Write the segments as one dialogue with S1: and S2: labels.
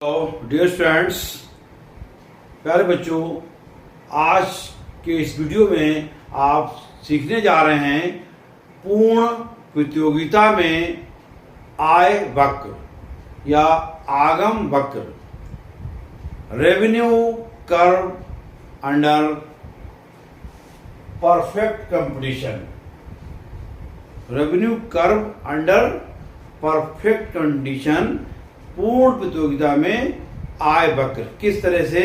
S1: तो dear students, प्यारे बच्चों, आज के इस वीडियो में आप सीखने जा रहे हैं पूर्ण प्रतियोगिता में आय वक्र या आगम वक्र, revenue curve under perfect competition. Revenue curve under perfect condition, पूर्ण प्रतियोगिता में आय वक्र। किस तरह से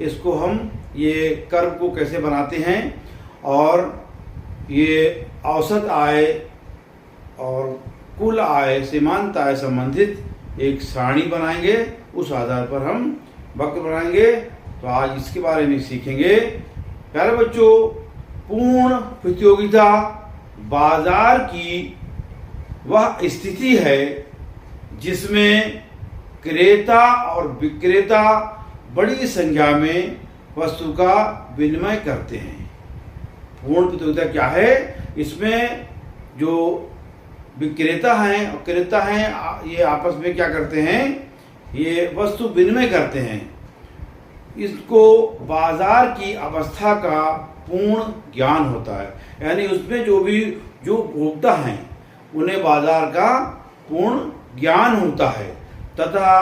S1: इसको हम ये कर्व को कैसे बनाते हैं और ये औसत आय और कुल आय, सीमांत आय संबंधित एक सारणी बनाएंगे, उस आधार पर हम वक्र बनाएंगे। तो आज इसके बारे में सीखेंगे। प्यारे बच्चों, पूर्ण प्रतियोगिता बाजार की वह स्थिति है जिसमें क्रेता और विक्रेता बड़ी संख्या में वस्तु का विनिमय करते हैं। पूर्ण प्रतियोगिता क्या है? इसमें जो विक्रेता हैं और क्रेता हैं, ये आपस में क्या करते हैं? ये वस्तु विनिमय करते हैं। इसको बाजार की अवस्था का पूर्ण ज्ञान होता है, यानी उसमें जो उपभोक्ता हैं उन्हें बाजार का पूर्ण ज्ञान होता है तथा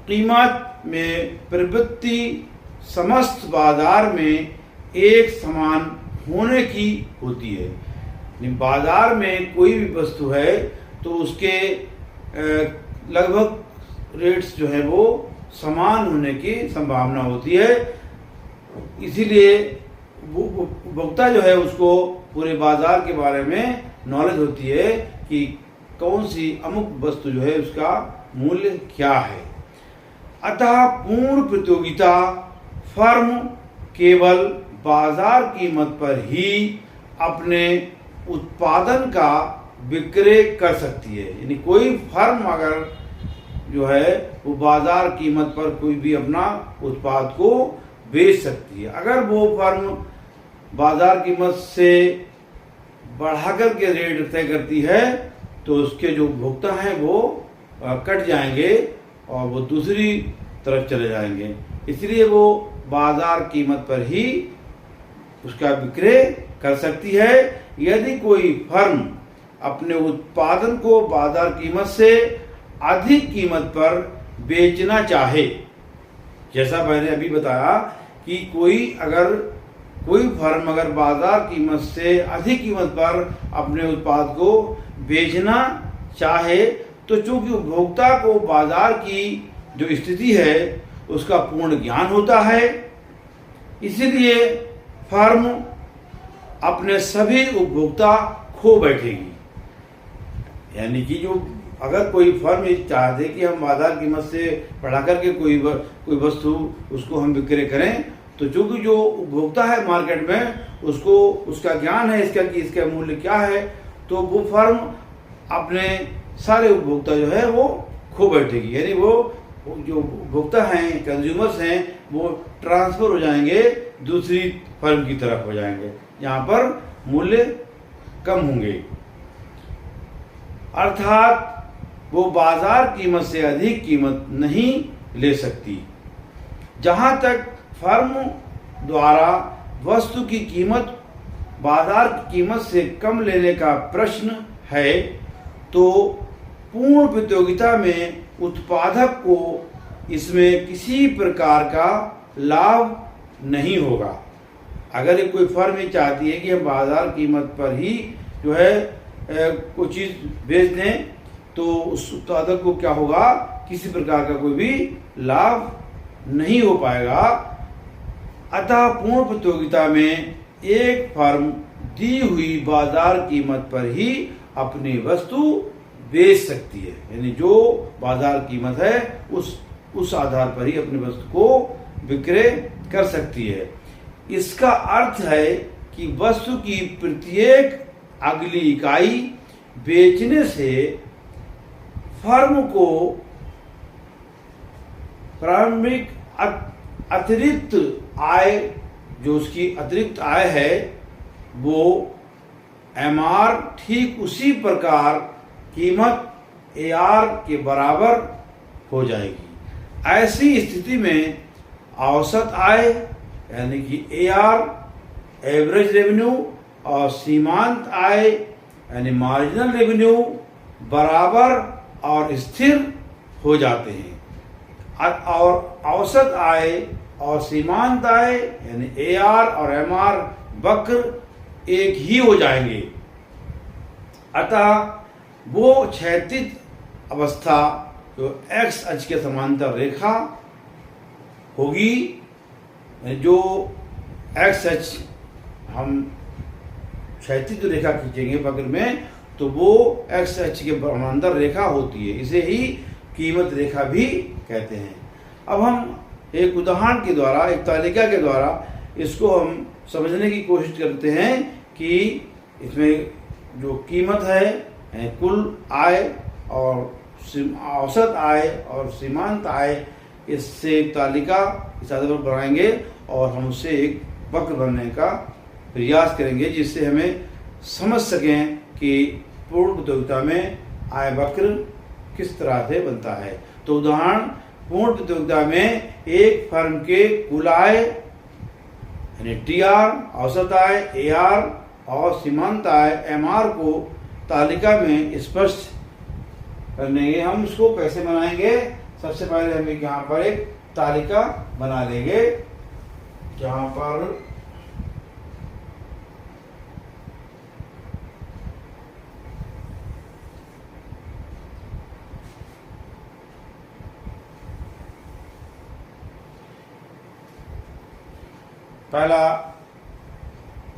S1: कीमत में प्रवृत्ति समस्त बाजार में एक समान होने की होती है। बाजार में कोई भी वस्तु है तो उसके लगभग रेट्स जो है वो समान होने की संभावना होती है। इसीलिए उपभोक्ता जो है उसको पूरे बाजार के बारे में नॉलेज होती है कि कौन सी अमुक वस्तु जो है उसका मूल्य क्या है। अतः पूर्ण प्रतियोगिता फर्म केवल बाजार कीमत पर ही अपने उत्पादन का विक्रय कर सकती है। यानी कोई फर्म अगर जो है वो बाजार कीमत पर कोई भी अपना उत्पाद को बेच सकती है। अगर वो फर्म बाजार कीमत से बढ़ाकर के रेट तय करती है तो उसके जो उपभोक्ता हैं वो कट जाएंगे और वो दूसरी तरफ चले जाएंगे। इसलिए वो बाजार कीमत पर ही उसका विक्रय कर सकती है। यदि कोई फर्म अपने उत्पादन को बाजार कीमत से अधिक कीमत पर बेचना चाहे, जैसा मैंने अभी बताया कि कोई फर्म अगर बाजार कीमत से अधिक कीमत पर अपने उत्पाद को बेचना चाहे तो चूंकि उपभोक्ता को बाजार की जो स्थिति है उसका पूर्ण ज्ञान होता है, इसलिए फर्म अपने सभी उपभोक्ता खो बैठेगी। यानी कि जो अगर कोई फर्म चाहते कि हम बाजार कीमत से बढ़ा करके कोई वस्तु उसको हम विक्रय करें, तो चूंकि जो उपभोक्ता है मार्केट में उसको उसका ज्ञान है इसका कि इसका मूल्य क्या है, तो वो फर्म अपने सारे उपभोक्ता जो है वो खो बैठेगी। यानी वो जो उपभोक्ता हैं, कंज्यूमर्स हैं, वो ट्रांसफर हो जाएंगे, दूसरी फर्म की तरफ हो जाएंगे जहां पर मूल्य कम होंगे। अर्थात वो बाजार कीमत से अधिक कीमत नहीं ले सकती। जहां तक फर्म द्वारा वस्तु की कीमत बाजार की कीमत से कम लेने का प्रश्न है, तो पूर्ण प्रतियोगिता में उत्पादक को इसमें किसी प्रकार का लाभ नहीं होगा। अगर कोई फर्म ये चाहती है कि हम बाजार कीमत पर ही जो है कोई चीज बेच दें, तो उस उत्पादक को क्या होगा? किसी प्रकार का कोई भी लाभ नहीं हो पाएगा। अतः पूर्ण प्रतियोगिता में एक फर्म दी हुई बाजार कीमत पर ही अपनी वस्तु बेच सकती है। यानी जो बाजार कीमत है उस आधार पर ही अपनी वस्तु को विक्रय कर सकती है। इसका अर्थ है कि वस्तु की प्रत्येक अगली इकाई बेचने से फर्म को प्रारंभिक अतिरिक्त आय, जो उसकी अतिरिक्त आय है, वो एमआर ठीक उसी प्रकार कीमत एआर के बराबर हो जाएगी। ऐसी स्थिति में औसत आय यानी कि AR एवरेज रेवेन्यू और सीमांत आय यानी मार्जिनल रेवेन्यू बराबर और स्थिर हो जाते हैं और औसत आय और सीमांत आय यानी AR और MR वक्र एक ही हो जाएंगे। अतः वो क्षैतिज अवस्था जो X अक्ष के समांतर रेखा होगी, जो X अक्ष हम क्षैतिज रेखा खींचेंगे वक्र में, तो वो X अक्ष के समांतर रेखा होती है। इसे ही कीमत रेखा भी कहते हैं। अब हम एक उदाहरण के द्वारा, एक तालिका के द्वारा इसको हम समझने की कोशिश करते हैं कि इसमें जो कीमत है कुल आय और औसत आय और सीमांत आय, इससे एक तालिका इस आधार पर बनाएंगे और हम उससे एक वक्र बनने का प्रयास करेंगे, जिससे हमें समझ सकें कि पूर्ण प्रतियोगिता में आय वक्र किस तरह से बनता है। तो उदाहरण, पूर्ण प्रतियोगिता में एक फर्म के कुल आय यानी TR, औसत आय AR और सीमांत आय MR को तालिका में स्पष्ट करने के हम इसको कैसे बनाएंगे। सबसे पहले हम यहाँ पर एक तालिका बना लेंगे जहाँ पर पहला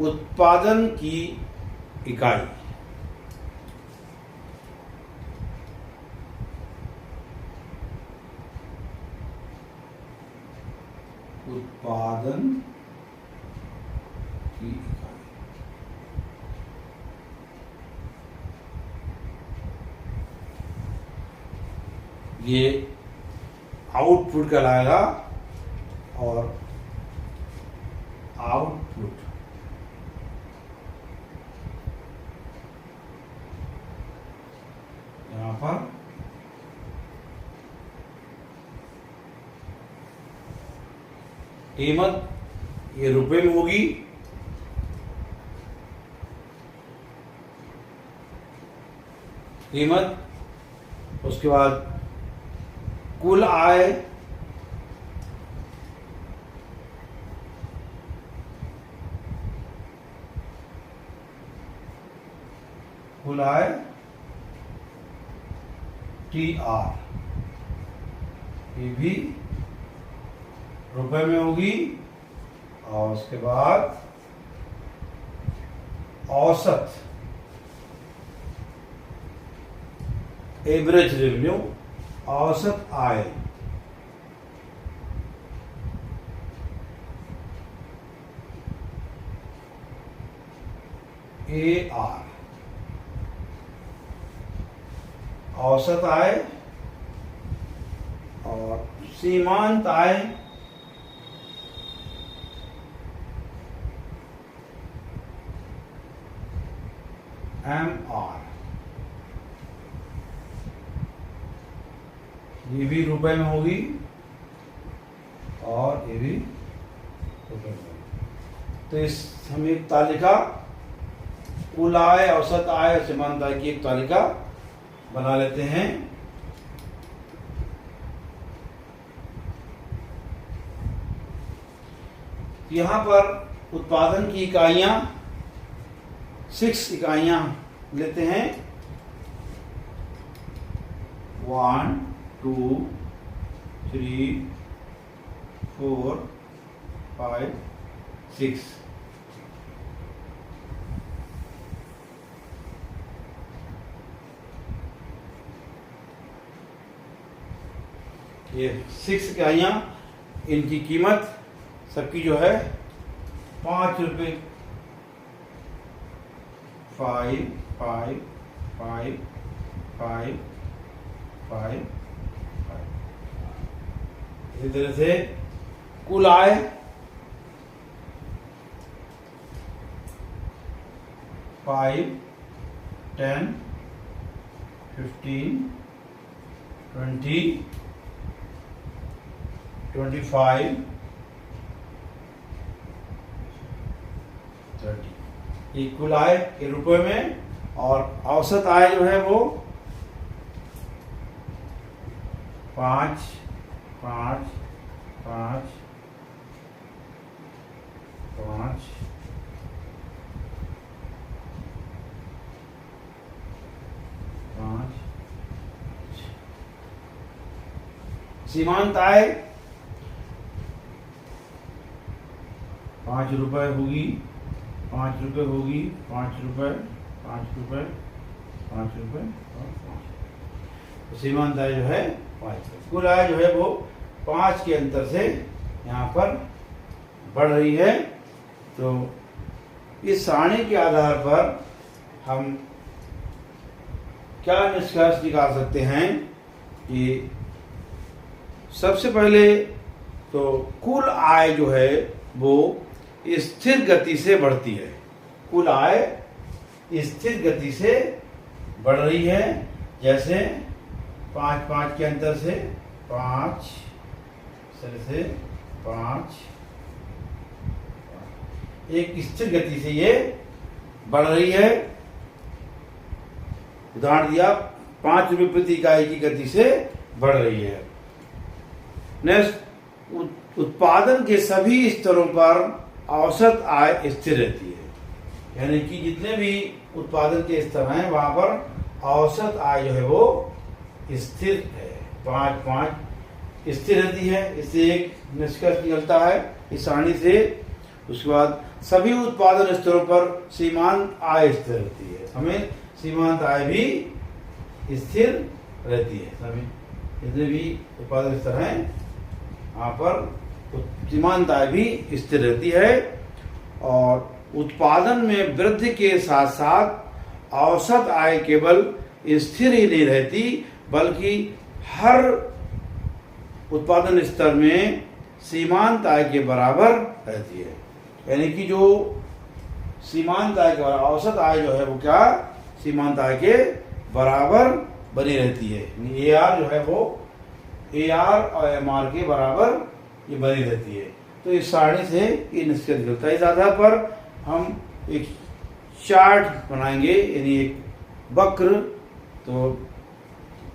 S1: उत्पादन की इकाई, उत्पादन की इकाई, ये आउटपुट कहलाएगा और आउटपुट यहां पर कीमत ये रुपए में होगी, कीमत, उसके बाद कुल आय, कुल आय TR, ये भी रुपए में होगी, और उसके बाद औसत एवरेज रेवेन्यू, औसत आय, AR, औसत आय और सीमांत आय MR, ये भी रुपए में होगी और ये भी रुपए में होगी। तो इस हम एक तालिका कुल आय, औसत आय और सीमांत आय की एक तालिका बना लेते हैं। यहां पर उत्पादन की इकाइयां 6 इकाइयां लेते हैं, 1 2 3 4 5 6। ये 6 इकाइयां, इनकी कीमत सबकी जो है 5 रुपये, 5 5 5 5 5 5। इसी तरह से कुल आय 5 10 15 20 25, 30। ये कुल आय के रुपए में, और औसत आय जो है वो 5, 5, 5, 5, 5। सीमांत आय 5 रुपए होगी, 5 रुपए होगी, 5 रुपए, 5 रुपए, 5 रुपए और 5। सीमांत आय जो है 5। कुल आय जो है वो 5 के अंतर से यहाँ पर बढ़ रही है। तो इस सारणी के आधार पर हम क्या निष्कर्ष निकाल सकते हैं कि सबसे पहले तो कुल आय जो है वो स्थिर गति से बढ़ती है। कुल आय स्थिर गति से बढ़ रही है, जैसे 5 के अंतर से 5 से 5, एक स्थिर गति से ये बढ़ रही है। उदाहरण दिया, 5 रुपये प्रति इकाई की गति से बढ़ रही है। नेक्स्ट, उत्पादन के सभी स्तरों पर औसत आय स्थिर रहती है। यानी कि जितने भी उत्पादन के स्तर हैं वहां पर औसत आय जो है वो स्थिर है, 5 स्थिर रहती है। इससे एक निष्कर्ष निकलता है इस सारणी से। उसके बाद सभी उत्पादन स्तरों पर सीमांत आय स्थिर रहती है। हमें सीमांत आय भी स्थिर रहती है। सभी जितने भी उत्पादन स्तर हैं वहां पर सीमांत आय भी स्थिर रहती है। और उत्पादन में वृद्धि के साथ साथ औसत आय केवल स्थिर ही नहीं रहती, बल्कि हर उत्पादन स्तर में सीमांत आय के बराबर रहती है। यानी कि जो सीमांत आय के औसत आय जो है वो क्या सीमांत आय के बराबर बनी रहती है। AR जो है वो AR और MR के बराबर ये बनी रहती है। तो इस सारणी से ये निष्कर्ष निकलता है। इस आधार पर हम एक चार्ट बनाएंगे, यानी एक वक्र। तो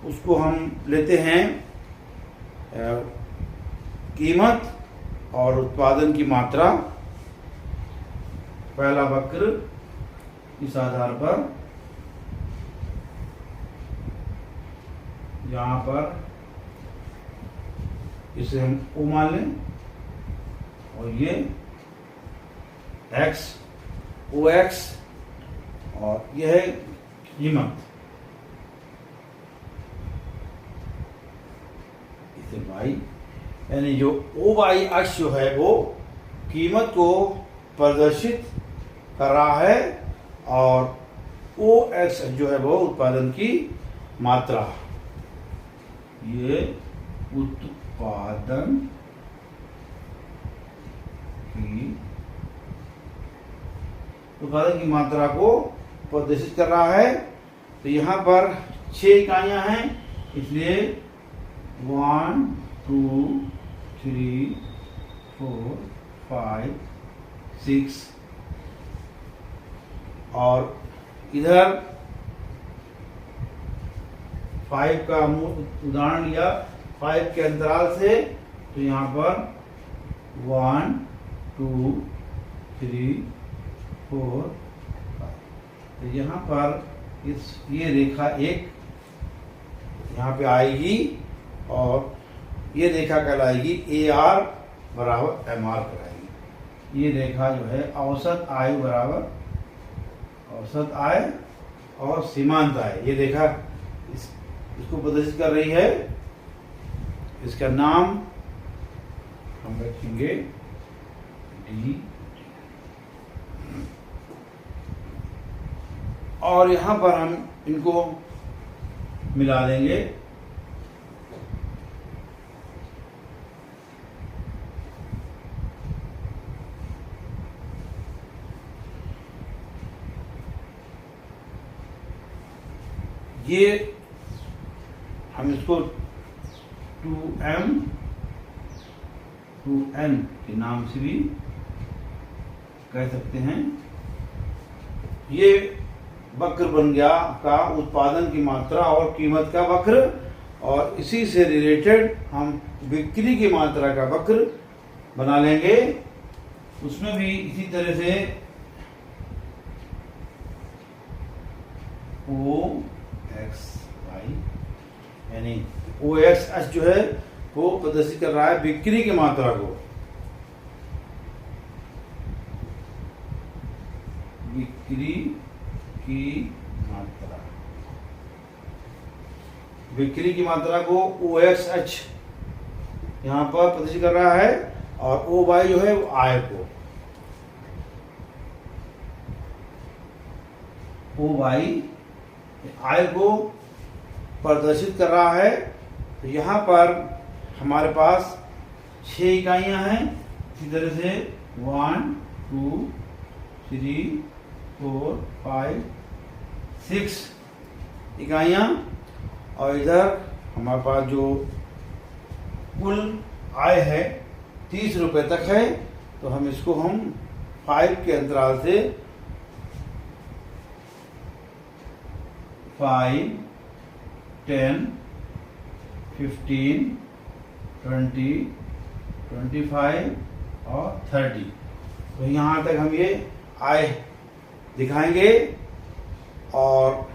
S1: उसको हम लेते हैं कीमत और उत्पादन की मात्रा, पहला वक्र। इस आधार पर यहाँ पर इसे हम O मान लें, और ये X OX, और यह है कीमत। इसे Y, यानी जो OY अक्ष जो है वो कीमत को प्रदर्शित कर रहा है, और OX जो है वो उत्पादन की मात्रा। ये उत्पादन की मात्रा को प्रदर्शित कर रहा है। तो यहाँ पर 6 इकाइयां हैं, इसलिए 1 2 3 4 5 6, और इधर 5 का उदाहरण लिया 5 के अंतराल से। तो यहाँ पर 1 2 3 4 5। तो यहाँ पर ये रेखा एक यहाँ पे आएगी, और ये रेखा कहलाएगी AR बराबर MR कहलाएगी। ये रेखा जो है औसत आय बराबर औसत आय और सीमांत आय, ये रेखा इसको प्रदर्शित कर रही है। इसका नाम हम रखेंगे D, और यहाँ पर हम इनको मिला देंगे। ये हम इसको 2M 2n के नाम से भी कह सकते हैं। ये वक्र बन गया आपका उत्पादन की मात्रा और कीमत का वक्र, और इसी से रिलेटेड हम बिक्री की मात्रा का वक्र बना लेंगे। उसमें भी इसी तरह से OXY यानी OXH जो है वो प्रदर्शित कर रहा है बिक्री की मात्रा को। बिक्री की मात्रा, बिक्री की मात्रा को OXH यहाँ पर प्रदर्शित कर रहा है, और OY जो है वो आय को, OY आय को प्रदर्शित कर रहा है। तो यहाँ पर हमारे पास 6 इकाइयाँ हैं। इसी तरह से 1 2 3 4 5 6 इकाइयाँ, और इधर हमारे पास जो कुल आय है 30 रुपये तक है। तो हम इसको 5 के अंतराल से 5 10 15 20 25 और 30, तो यहाँ तक हम ये आय दिखाएंगे, और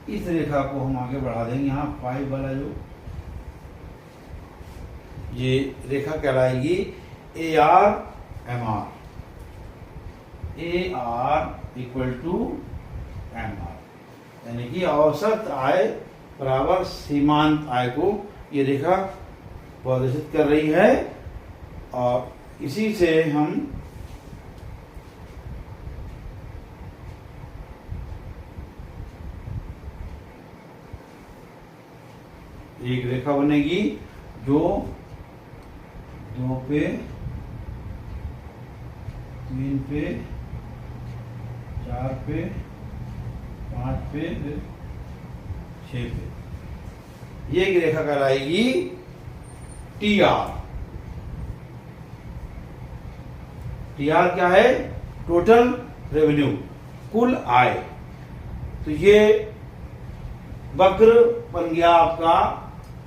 S1: इस रेखा को हम आगे बढ़ा देंगे। यहाँ 5 वाला जो ये रेखा कहलाएगी AR/MR, AR = MR, यानी कि औसत आय बराबर सीमांत आय को ये रेखा प्रदर्शित कर रही है। और इसी से हम एक रेखा बनेगी जो 2 पे 3 पे 4 पे 5 पे 6 पे, ये एक रेखा कहलाएगी TR। TR क्या है? टोटल रेवेन्यू, कुल आय। तो ये वक्र बन गया आपका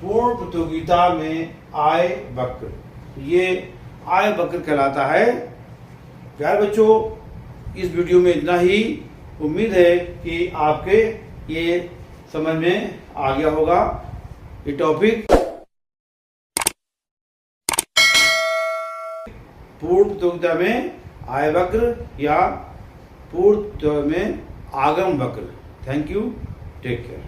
S1: पूर्ण प्रतियोगिता में आय वक्र। ये आय वक्र कहलाता है। प्यारे बच्चों, इस वीडियो में इतना ही। उम्मीद है कि आपके ये समझ में आ गया होगा ये टॉपिक। पूर्ण प्रतियोगिता में आय वक्र या पूर्ण प्रतियोगिता में आगम वक्र। Thank you, take care.